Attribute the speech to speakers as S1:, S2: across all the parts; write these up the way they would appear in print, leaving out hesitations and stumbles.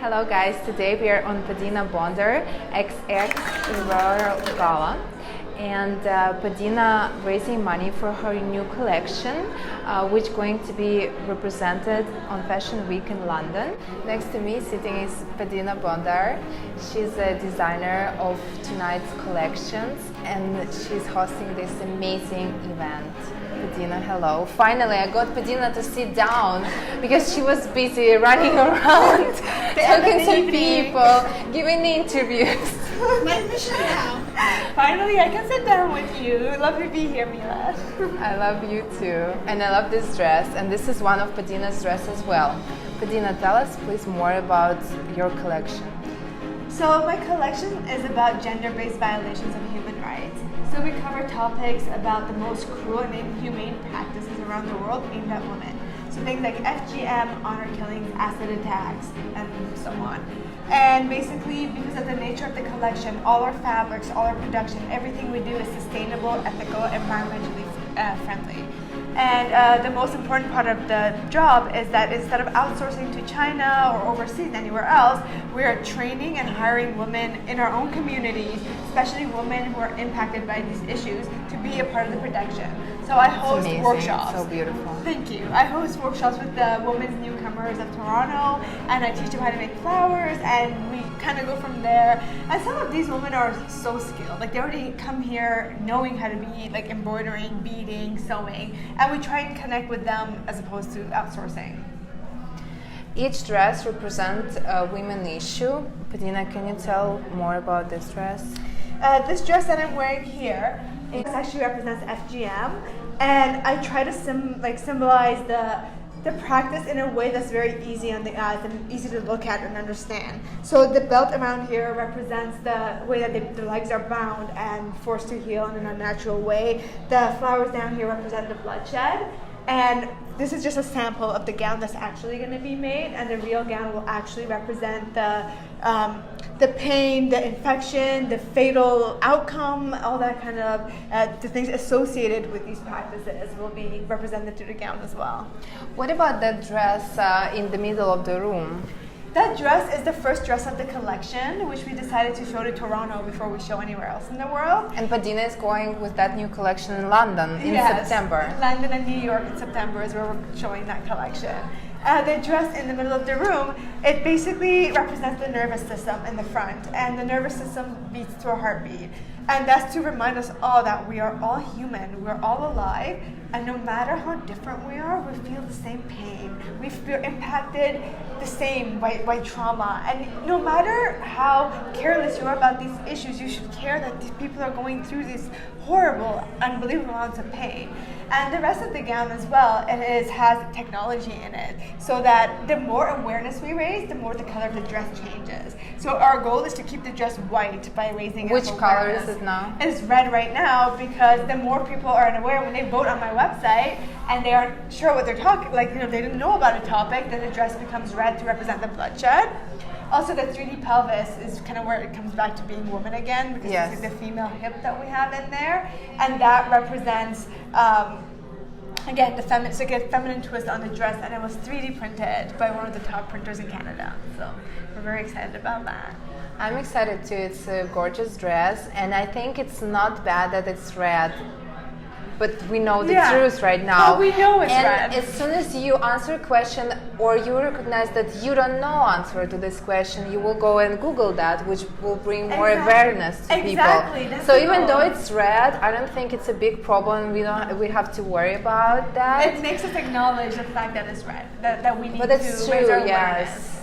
S1: Hello guys, today we are on Padina Bondar XX Royal Gala, and Padina raising money for her new collection, which is going to be represented on Fashion Week in London. Next to me sitting is Padina Bondar. She's a designer of tonight's collections and she's hosting this amazing event. Padina, hello. Finally, I got Padina to sit down because she was busy running around, talking to people, giving the interviews.
S2: My mission now. Finally, I can sit down with you. Love to be here, Mila.
S1: I love you too. And I love this dress. And this is one of Padina's dress as well. Padina, tell us please more about your collection.
S2: So my collection is about gender-based violations of human rights. So we cover topics about the most cruel and inhumane practices around the world aimed at women. So things like FGM, honor killings, acid attacks, and so on. And basically, because of the nature of the collection, all our fabrics, all our production, everything we do is sustainable, ethical, environmentally friendly. And the most important part of the job is that instead of outsourcing to China or overseas anywhere else, we are training and hiring women in our own communities, especially women who are impacted by these issues, to be a part of the production. So I host workshops.
S1: So beautiful.
S2: Thank you. I host workshops with the women's newcomers of Toronto, and I teach them how to make flowers, and we kind of go from there. And some of these women are so skilled. Like, they already come here knowing how to be like embroidering, beading, sewing, and we try and connect with them as opposed to outsourcing.
S1: Each dress represents a women issue. Padina, can you tell more about this dress?
S2: This dress that I'm wearing here, it actually represents FGM, and I try to symbolize the practice in a way that's very easy on the eyes and easy to look at and understand. So the belt around here represents the way that the legs are bound and forced to heal in an unnatural way. The flowers down here represent the bloodshed. And this is just a sample of the gown that's actually going to be made, and the real gown will actually represent the pain, the infection, the fatal outcome, all that kind of the things associated with these practices will be represented through the gown as well.
S1: What about that dress in the middle of the room?
S2: That dress is the first dress of the collection, which we decided to show to Toronto before we show anywhere else in the world.
S1: And Padina is going with that new collection in London in September.
S2: London and New York in September is where we're showing that collection. The dress in the middle of the room, it basically represents the nervous system in the front, and the nervous system beats to a heartbeat. And that's to remind us all that we are all human, we're all alive, and no matter how different we are, we feel the same pain. We feel impacted the same by trauma. And no matter how careless you are about these issues, you should care that these people are going through these horrible, unbelievable amounts of pain. And the rest of the gown as well, has technology in it, so that the more awareness we raise, the more the color of the dress changes. So our goal is to keep the dress white by raising
S1: Which color is it now?
S2: It's red right now, because the more people are unaware, when they vote on my website and they aren't sure what they're talking, they didn't know about a topic, then the dress becomes red to represent the bloodshed. Also, the 3D pelvis is kind of where it comes back to being woman again, because it's like the female hip that we have in there, and that represents again the feminine twist on the dress, and it was 3D printed by one of the top printers in Canada. So we're very excited about that.
S1: I'm excited too. It's a gorgeous dress, and I think it's not bad that it's red. But we know the truth right now.
S2: Well, we know it's red.
S1: And as soon as you answer a question or you recognize that you don't know answer to this question, you will go and Google that, which will bring more awareness to people.
S2: That's
S1: so even though it's red, I don't think it's a big problem. We have to worry about that.
S2: It makes us acknowledge the fact that it's red, that we need to raise our awareness.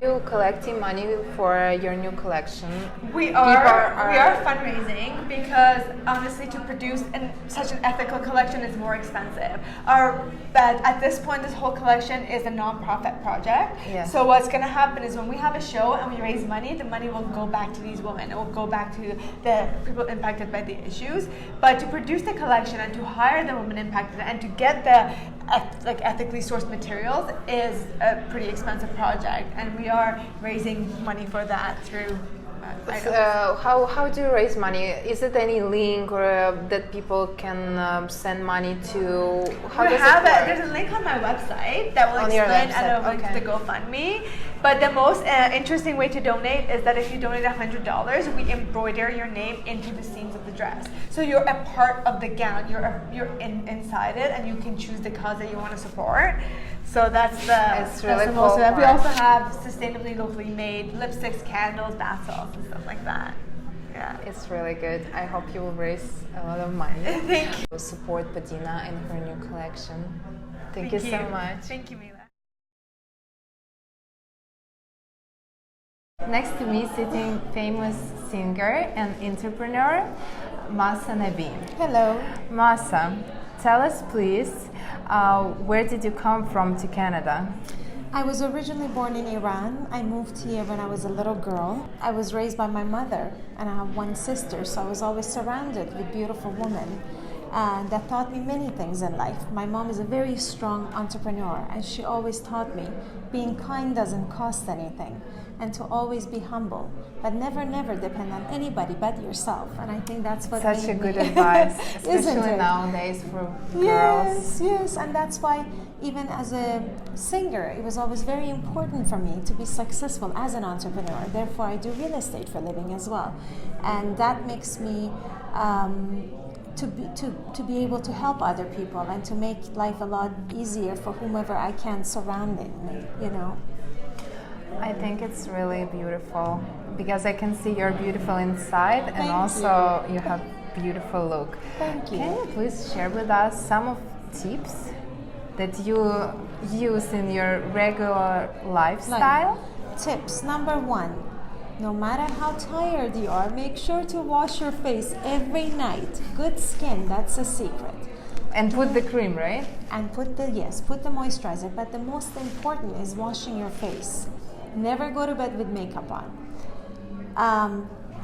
S1: You collecting money for your new collection.
S2: We are fundraising because honestly, to produce such an ethical collection is more expensive. But at this point, this whole collection is a non-profit project.
S1: Yes.
S2: So what's going to happen is when we have a show and we raise money, the money will go back to these women. It will go back to the people impacted by the issues. But to produce the collection and to hire the women impacted and to get the ethically sourced materials is a pretty expensive project, and we are raising money for that through
S1: how do you raise money? Is it any link or that people can send money to? How does it work?
S2: There's a link on my website that will explain, and a link to the GoFundMe. But the most interesting way to donate is that if you donate $100, we embroider your name into the seams of the dress. So you're a part of the gown. You're inside it, and you can choose the cause that you want to support. So that's
S1: really
S2: the
S1: cool
S2: most. We
S1: part.
S2: also have sustainably locally made lipsticks, candles, bath salts, and stuff like that. Yeah.
S1: It's really good. I hope you will raise a lot of money.
S2: Thank you.
S1: Support Padina in her new collection. Thank you so much.
S2: Thank you, Mila.
S1: Next to me sitting famous singer and entrepreneur, Mahsa Navi.
S3: Hello.
S1: Mahsa, tell us please, where did you come from to Canada?
S3: I was originally born in Iran. I moved here when I was a little girl. I was raised by my mother, and I have one sister, so I was always surrounded with beautiful women that taught me many things in life. My mom is a very strong entrepreneur, and she always taught me being kind doesn't cost anything, and to always be humble, but never depend on anybody but yourself. And I think that's what
S1: Such a
S3: made
S1: good
S3: me-
S1: advice,
S3: Isn't
S1: especially
S3: it?
S1: nowadays for girls.
S3: Yes, and that's why even as a singer, it was always very important for me to be successful as an entrepreneur. Therefore, I do real estate for a living as well, and that makes me to be able to help other people and to make life a lot easier for whomever I can surrounding me. You know.
S1: I think it's really beautiful because I can see you're beautiful inside and
S3: Thank
S1: also you have beautiful look.
S3: Thank you.
S1: Can you please share with us some of tips that you use in your regular lifestyle?
S3: Tips number 1. No matter how tired you are, make sure to wash your face every night. Good skin, that's a secret.
S1: And put the cream, right?
S3: And put the moisturizer, but the most important is washing your face. Never go to bed with makeup on.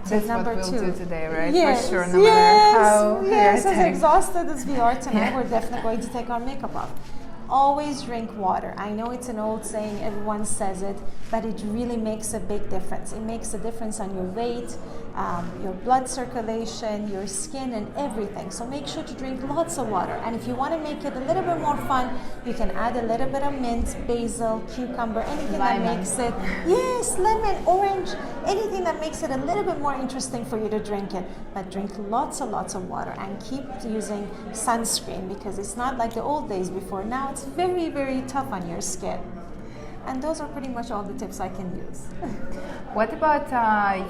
S1: That's
S3: number
S1: what we'll
S3: 2.
S1: do today, right?
S3: Yes,
S1: For sure, no matter how
S3: yes, as
S1: irritating.
S3: exhausted as we are tonight,
S1: Yeah.
S3: we're definitely going to take our makeup off. Always drink water. I know it's an old saying, everyone says it, but it really makes a big difference. It makes a difference on your weight, your blood circulation, your skin, and everything. So make sure to drink lots of water. And if you want to make it a little bit more fun, you can add a little bit of mint, basil, cucumber, anything that
S1: Lemon.
S3: makes it, yes, lemon, orange, anything that makes it a little bit more interesting for you to drink it. But drink lots of water and keep using sunscreen because it's not like the old days before. Now it's very tough on your skin. And those are pretty much all the tips I can use.
S1: What about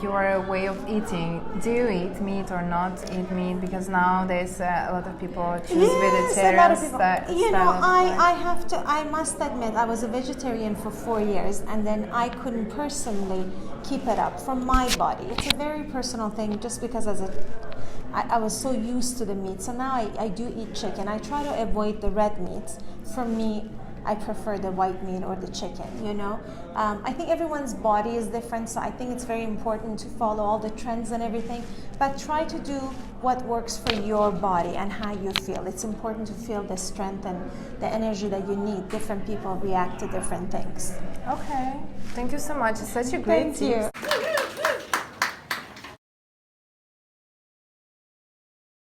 S1: your way of eating? Do you eat meat or not eat meat? Because nowadays a lot of people choose vegetarian
S3: a lot of people. You know,
S1: style of
S3: I must admit, I was a vegetarian for 4 years, and then I couldn't personally keep it up from my body. It's a very personal thing, just because I was so used to the meat. So now I do eat chicken. I try to avoid the red meats. For me, I prefer the white meat or the chicken, you know. I think everyone's body is different, so I think it's very important to follow all the trends and everything, but try to do what works for your body and how you feel. It's important to feel the strength and the energy that you need. Different people react to different things.
S1: Okay. Thank you so much. It's such a great
S3: Thank
S1: tip.
S3: you.